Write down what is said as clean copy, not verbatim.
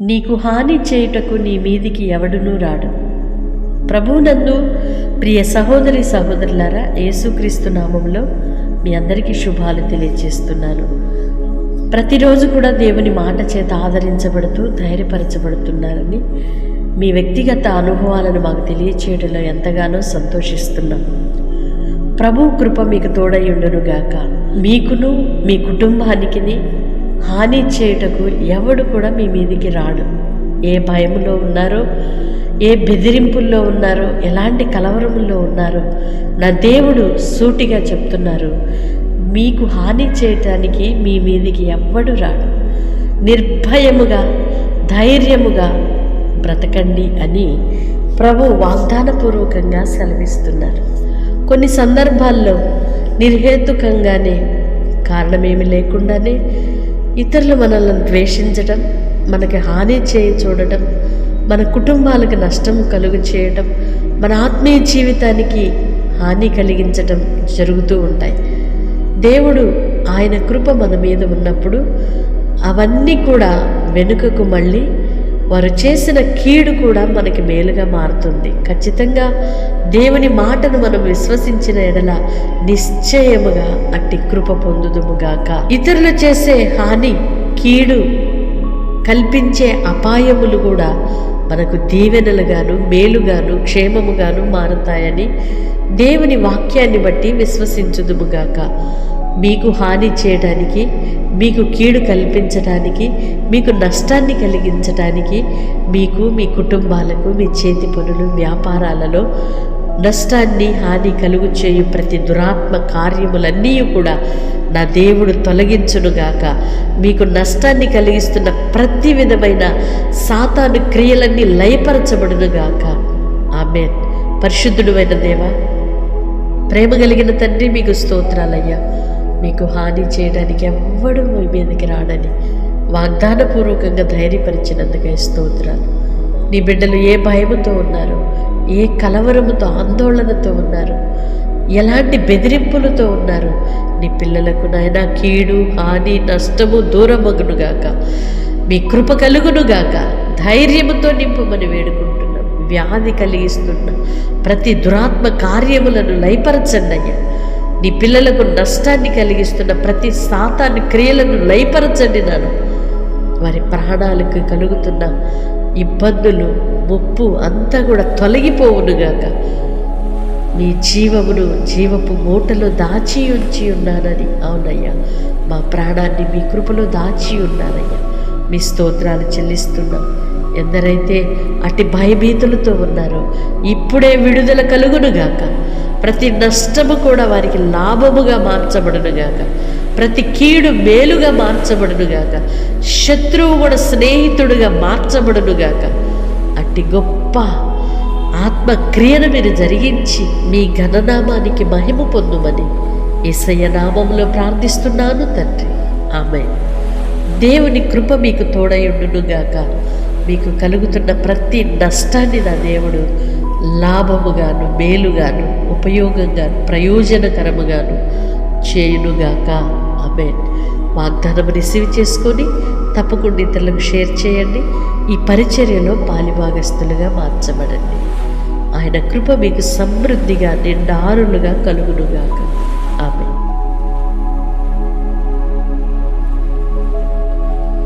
నీకు హాని చేయుటకు నీ మీదికి ఎవడునూ రాడు. ప్రభువునందు ప్రియ సహోదరి సహోదరులారా, యేసుక్రీస్తు నామములో మీ అందరికీ శుభాలు తెలియజేస్తున్నాను. ప్రతిరోజు కూడా దేవుని మాట చేత ఆదరించబడుతూ ధైర్యపరచబడుతున్నారని మీ వ్యక్తిగత అనుభవాలను మాకు తెలియచేయడంలో ఎంతగానో సంతోషిస్తున్నాం. ప్రభు కృప మీకు తోడయుండునుగాక. మీకును మీ కుటుంబానికి హాని చేయుటకు ఎవడు కూడా మీ మీదికి రాడు. ఏ భయములో ఉన్నారో, ఏ బెదిరింపుల్లో ఉన్నారో, ఎలాంటి కలవరముల్లో ఉన్నారో నా దేవుడు సూటిగా చెప్తున్నారు, మీకు హాని చేయటానికి మీ మీదికి ఎవ్వడు రాడు. నిర్భయముగా ధైర్యముగా బ్రతకండి అని ప్రభు వాగ్దానపూర్వకంగా సెలవిస్తున్నారు. కొన్ని సందర్భాల్లో నిర్హేతుకంగానే, కారణమేమి లేకుండానే ఇతరులు మనల్ని ద్వేషించడం, మనకి హాని చేయి చూడటం, మన కుటుంబాలకు నష్టం కలుగు చేయడం, మన ఆత్మీయ జీవితానికి హాని కలిగించటం జరుగుతూ ఉంటాయి. దేవుడు ఆయన కృప మన మీద ఉన్నప్పుడు అవన్నీ కూడా వెనుకకు మళ్ళీ వారు చేసిన కీడు కూడా మనకి మేలుగా మారుతుంది. ఖచ్చితంగా దేవుని మాటను మనం విశ్వసించిన ఎడల నిశ్చయముగా అట్టి కృప పొందుదుముగాక. ఇతరులు చేసే హాని, కీడు కల్పించే అపాయములు కూడా మనకు దీవెనలుగాను, మేలుగాను, క్షేమముగాను మారుతాయని దేవుని వాక్యాన్ని బట్టి విశ్వసించుదుముగాక. మీకు హాని చేయడానికి, మీకు కీడు కల్పించడానికి, మీకు నష్టాన్ని కలిగించడానికి, మీకు మీ కుటుంబాలకు మీ చేతి పనులు వ్యాపారాలలో నష్టాన్ని హాని కలుగు చేయు ప్రతి దురాత్మ కార్యములన్నీ కూడా నా దేవుడు తొలగించునుగాక. మీకు నష్టాన్ని కలిగిస్తున్న ప్రతి విధమైన సాతాను క్రియలన్నీ లయపరచబడునుగాక. ఆమేన్. పరిశుద్ధుడైన దేవా, ప్రేమ కలిగిన తండ్రి, మీకు స్తోత్రాలయ్యా. మీకు హాని చేయడానికి ఎవ్వడూ మీ మీదకి రాడని వాగ్దానపూర్వకంగా ధైర్యపరిచినందుకే స్తోత్రాలు. నీ బిడ్డలు ఏ భయముతో ఉన్నారు, ఏ కలవరముతో ఆందోళనతో ఉన్నారు, ఎలాంటి బెదిరింపులతో ఉన్నారు, నీ పిల్లలకు నాయనా కీడు, హాని, నష్టము దూరమగునుగాక. మీ కృప కలుగునుగాక. ధైర్యముతో నింపమని వేడుకుంటున్నాం. వ్యాధి కలిగిస్తున్న ప్రతి దురాత్మ కార్యములను లయపరచండి అయ్యా. నీ పిల్లలకు నష్టాన్ని కలిగిస్తున్న ప్రతి సాతాను క్రియలను లయపరచండి నాను. వారి ప్రాణాలకు కలుగుతున్న ఇబ్బందులు, ముప్పు అంతా కూడా తొలగిపోవునుగాక. నీ జీవమును జీవపు మూటలో దాచి ఉంచి ఉన్నానని. అవునయ్యా, మా ప్రాణాన్ని మీ కృపలో దాచి ఉన్నానయ్యా. మీ స్తోత్రాలు చెల్లిస్తున్నాం. ఎందరైతే అట్టి భయభీతులతో ఉన్నారో ఇప్పుడే విడుదల కలుగునుగాక. ప్రతి నష్టము కూడా వారికి లాభముగా మార్చబడునుగాక. ప్రతి కీడు మేలుగా మార్చబడునుగాక. శత్రువు కూడా స్నేహితుడుగా మార్చబడునుగాక. అట్టి గొప్ప ఆత్మక్రియను మీరు జరిగించి మీ ఘననామానికి మహిమ పొందుమని యేసయ్య నామములో ప్రార్థిస్తున్నాను తండ్రి. ఆమేన్. దేవుని కృప మీకు తోడయుండునుగాక. మీకు కలుగుతున్న ప్రతి నష్టాన్ని నా దేవుడు లాభముగాను, మేలుగాను, ఉపయోగంగాను, ప్రయోజనకరముగాను చేయునుగాక. ఆమేన్. వాగ్దానము రిసీవ్ చేసుకొని తప్పకుండా ఇతరులకు షేర్ చేయండి. ఈ పరిచర్యలో పాలిభాగస్తులుగా మార్చబడండి. ఆయన కృప మీకు సమృద్ధిగా నిండారులుగా కలుగునుగాక.